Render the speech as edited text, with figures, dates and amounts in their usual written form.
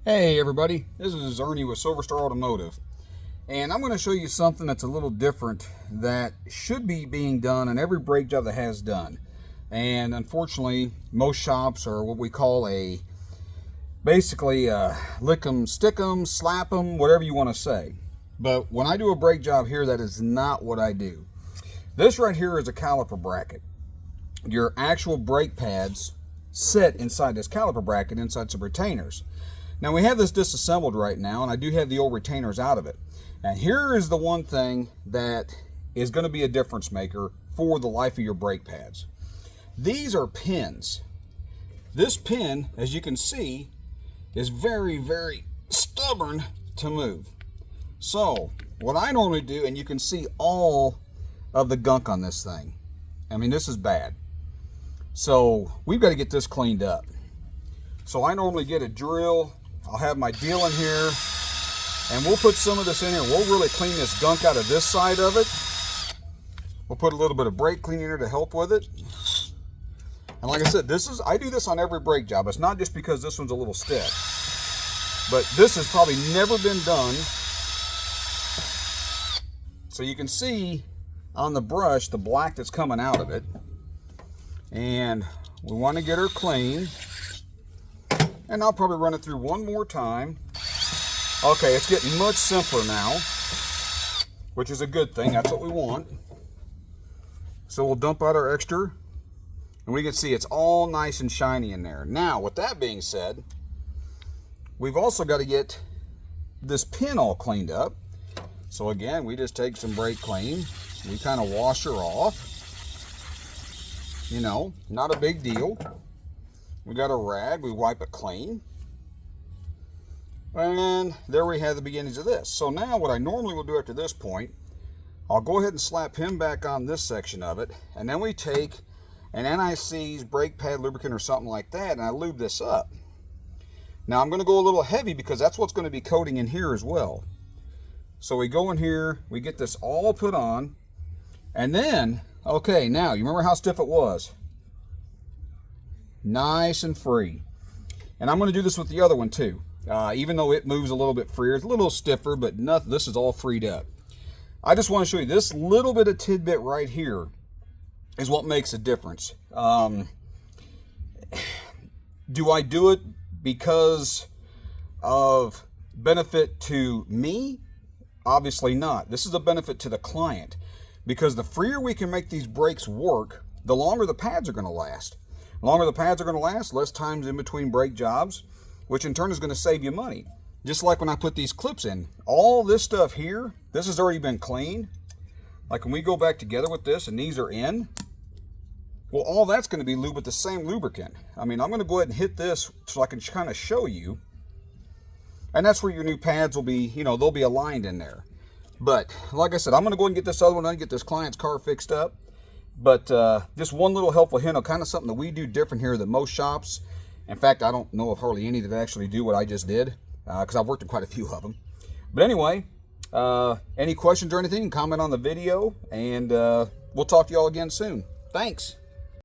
Hey everybody, this is Ernie with Silver Star Automotive, and I'm going to show you something that's a little different that should be being done in every brake job that has done. And unfortunately, most shops are what we call basically lick 'em, stick 'em, slap 'em, whatever you want to say. But when I do a brake job here, that is not what I do. This right here is a caliper bracket. Your actual brake pads sit inside this caliper bracket inside some retainers. Now we have this disassembled right now, and I do have the old retainers out of it. And here is the one thing that is going to be a difference maker for the life of your brake pads. These are pins. This pin, as you can see, is very, very stubborn to move. So what I normally do, and you can see all of the gunk on this thing. I mean, this is bad. So we've got to get this cleaned up. So I normally get a drill. I'll have my deal in here, and we'll put some of this in here. We'll really clean this gunk out of this side of it. We'll put a little bit of brake cleaner to help with it. And like I said, I do this on every brake job. It's not just because this one's a little stiff, but this has probably never been done. So you can see on the brush the black that's coming out of it, and we want to get her clean. And I'll probably run it through one more time. Okay, it's getting much simpler now, which is a good thing. That's what we want. So we'll dump out our extra, and we can see it's all nice and shiny in there. Now, with that being said, we've also got to get this pin all cleaned up. So again, we just take some brake clean. We kind of wash her off. You know, not a big deal. We got a rag, we wipe it clean. And there we have the beginnings of this. So now what I normally will do after this point, I'll go ahead and slap him back on this section of it, and then we take an NIC's brake pad lubricant or something like that, and I lube this up. Now I'm going to go a little heavy because that's what's going to be coating in here as well. So we go in here, we get this all put on, and then, okay, now you remember how stiff it was? Nice and free. And I'm going to do this with the other one too. Even though it moves a little bit freer, it's a little stiffer, but nothing. This is all freed up. I just want to show you this little bit of tidbit right here is what makes a difference. Do I do it because of benefit to me? Obviously not. This is a benefit to the client, because the freer we can make these brakes work, the longer the pads are going to last. The longer the pads are going to last, less times in between brake jobs, which in turn is going to save you money. Just like when I put these clips in, all this stuff here, this has already been cleaned. Like when we go back together with this and these are in, well, all that's going to be lubed with the same lubricant. I mean, I'm going to go ahead and hit this so I can kind of show you. And that's where your new pads will be, you know, they'll be aligned in there. But like I said, I'm going to go ahead and get this other one and get this client's car fixed up. But just one little helpful hint of kind of something that we do different here than most shops. In fact, I don't know of hardly any that actually do what I just did, because I've worked in quite a few of them. But anyway, any questions or anything, comment on the video, and we'll talk to you all again soon. Thanks.